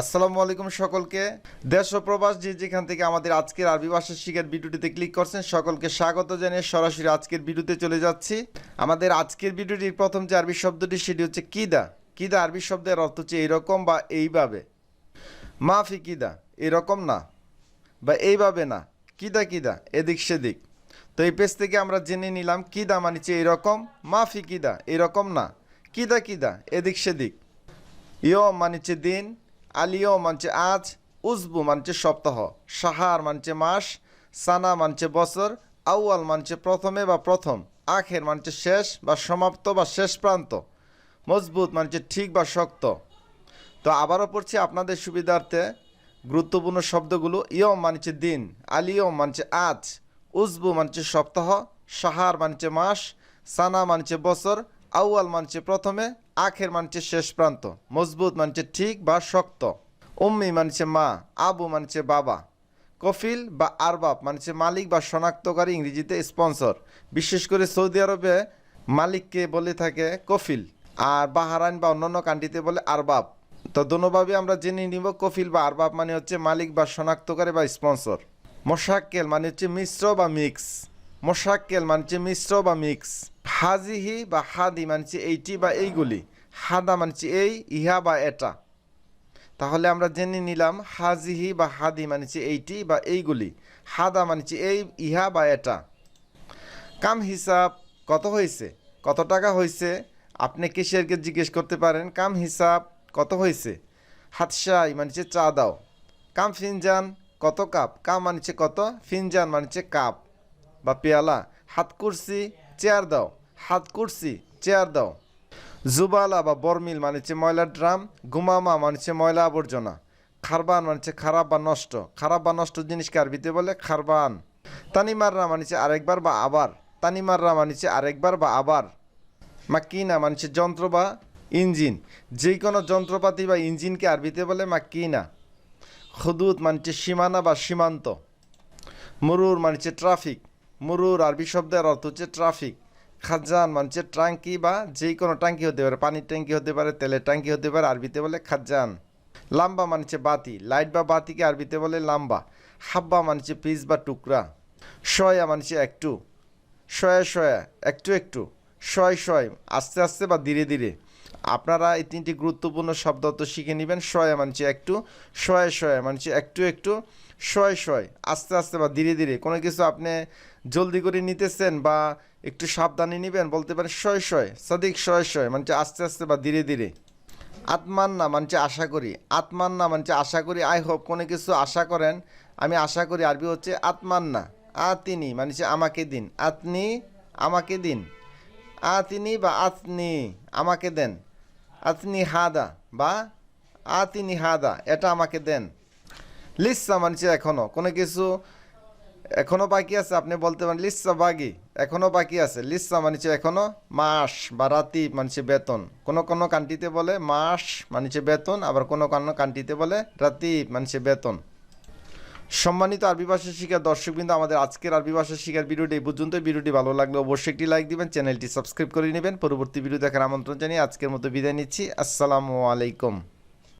আসসালামু আলাইকুম সকলকে। দেশ ও প্রবাস যে যেখান থেকে আমাদের আজকের আরবি ভাষা শিখার ভিডিওটিতে ক্লিক করছেন সকলকে স্বাগত জানিয়ে সরাসরি আজকের ভিডিওতে চলে যাচ্ছি। আমাদের আজকের ভিডিওটির প্রথম যে আরবি শব্দটি সেটি হচ্ছে কিদা। কিদা আরবি শব্দের অর্থ হচ্ছে এইরকম বা এইভাবে। মাফি কিদা এরকম না বা এইভাবে না, কিদা কিদা এদিক সেদিক। তো এই পেজ থেকে আমরা জেনে নিলাম কিদা মানেছে এইরকম, মাফি কিদা এরকম না, কিদা কিদা এদিক সেদিক। ইয়ম মানেছে দিন, আলিও মানছে আজ, উজবু মানছে সপ্তাহ, সাহার মানছে মাস, সানা মানছে বছর, আউয়াল মানছে প্রথমে বা প্রথম, আখের মানছে শেষ বা সমাপ্ত বা শেষ প্রান্ত, মজবুত মানছে ঠিক বা শক্ত। তো আবারও পড়ছি আপনাদের সুবিধার্থে গুরুত্বপূর্ণ শব্দগুলো। ইয়ম মানছে দিন, আলিয়ম মানছে আজ, উজবু মানছে সপ্তাহ, সাহার মানছে মাস, সানা মানছে বছর, আউয়াল মানছে প্রথমে, আখের মানছে শেষ প্রান্ত, মজবুত মানছে ঠিক বা শক্ত। উম্মি মানছে মা, আবু মানছে বাবা। কফিল বা আরবাব মানছে মালিক বা শনাক্তকারী, ইংরেজিতে স্পন্সর। বিশেষ করে সৌদি আরবে মালিককে বলে থাকে কফিল, আর বাহারাইন বা অন্যান্য কান্ট্রিতে বলে আরবাব। তো দোনোভাবে আমরা জেনে নিব। কফিল বা আরবাব মানে হচ্ছে মালিক বা শনাক্তকারী বা স্পন্সর। মোশাক্কেল মানে হচ্ছে মিশ্র বা মিক্স। মোশাক্কেল মানছে মিশ্র বা মিক্স। হাজিহি বা হাদি মানছে এইটি বা এইগুলি। হাদা মানছে এই, ইহা বা এটা। তাহলে আমরা জেনে নিলাম হাজিহি বা হাদি মানছে এইটি বা এইগুলি, হাদা মানছে এই, ইহা বা এটা। কাম হিসাব কত হয়েছে, কত টাকা হয়েছে। আপনি কেশিয়ারকে জিজ্ঞেস করতে পারেন কাম হিসাব কত হয়েছে। হাতশাই মানছে চা দাও। কাম ফিনজান কত কাপ, কাম মানছে কত, ফিনজান মানছে কাপ বা পেয়ালা। হাত কুরসি চেয়ার দাও, হাত কুরসি চেয়ার দাও। জুবালা বা বরমিল মানেছে ময়লার ড্রাম। গুমামা মানেছে ময়লা আবর্জনা। খারবান মানেছে খারাপ বা নষ্ট। খারাপ বা নষ্ট জিনিসকে আরবিতে বলে খারবান। তানিমাররা মানেছে আরেকবার বা আবার। তানিমাররা মানেছে আরেকবার বা আবার। মাকিনা মানেছে যন্ত্র বা ইঞ্জিন। যে কোনো যন্ত্রপাতি বা ইঞ্জিনকে আরবিতে বলে মাকিনা। খুদুদ মানছে সীমানা বা সীমান্ত। মুরুর মানছে ট্রাফিক। মুরুর আরবি শব্দের অর্থ হচ্ছে ট্রাফিক। খাজান মানছে ট্যাঙ্কি বা যে কোনো ট্যাঙ্কি হতে পারে, পানির ট্যাঙ্কি হতে পারে, তেলের ট্যাঙ্কি হতে পারে, আরবিতে বলে খাজান। লাম্বা মানছে বাতি। লাইট বা বাতিকে আরবিতে বলে লাম্বা। হাব্বা মানছে পিস বা টুকরা। শয়া মানছে একটু। শয়া শয়া একটু একটু। শয় শয় আস্তে আস্তে বা ধীরে ধীরে। আপনারা এই তিনটি গুরুত্বপূর্ণ শব্দ তো শিখে নেবেন। শয়া মানছে একটু, শয়ে শয়ে মানছে একটু একটু, শয় শয় আস্তে আস্তে বা ধীরে ধীরে। কোনো কিছু আপনি জলদি করে নিতেছেন বা একটু সাবধানে নেবেন, বলতে পারেন শয় শয় সাদিক, শয় শয় মানছে আস্তে আস্তে বা ধীরে ধীরে। আত্মান্না মানছে আশা করি। আত্মান্না মানছে আশা করি, আই হোপ কোনো কিছু আশা করেন, আমি আশা করি, আরবি হচ্ছে আত্মান্না। আতিনি মানছে আমাকে দিন। আতনি আমাকে দিন। আতিনি বা আতনি আমাকে দেন। আতনি হাদা বা আতিনি হাদা এটা আমাকে দেন। লিসা মানছে এখনো, কোনো কিছু এখনো বাকি আছে, আপনি বলতে পারেন লিসা বাগি, এখনো বাকি আছে। লিসা মানছে এখনো। মাস বা রাতি মানছে বেতন। কোনো কোনো কান্ট্রিতে বলে মাস মানছে বেতন, আবার কোনো কোনো কান্ট্রিতে বলে রাতি মানছে বেতন। সম্মানিত আরবি ভাষা শিখার দর্শকবৃন্দ, আমাদের আজকের আরবি ভাষা শিখার ভিডিওটি এই পর্যন্ত। ভিডিওটি ভালো লাগলে অবশ্যই একটি লাইক দিবেন, চ্যানেলটি সাবস্ক্রাইব করে নেবেন। পরবর্তী ভিডিও দেখার আমন্ত্রণ জানিয়ে আজকের মতো বিদায় নিচ্ছি। আসসালামু আলাইকুম।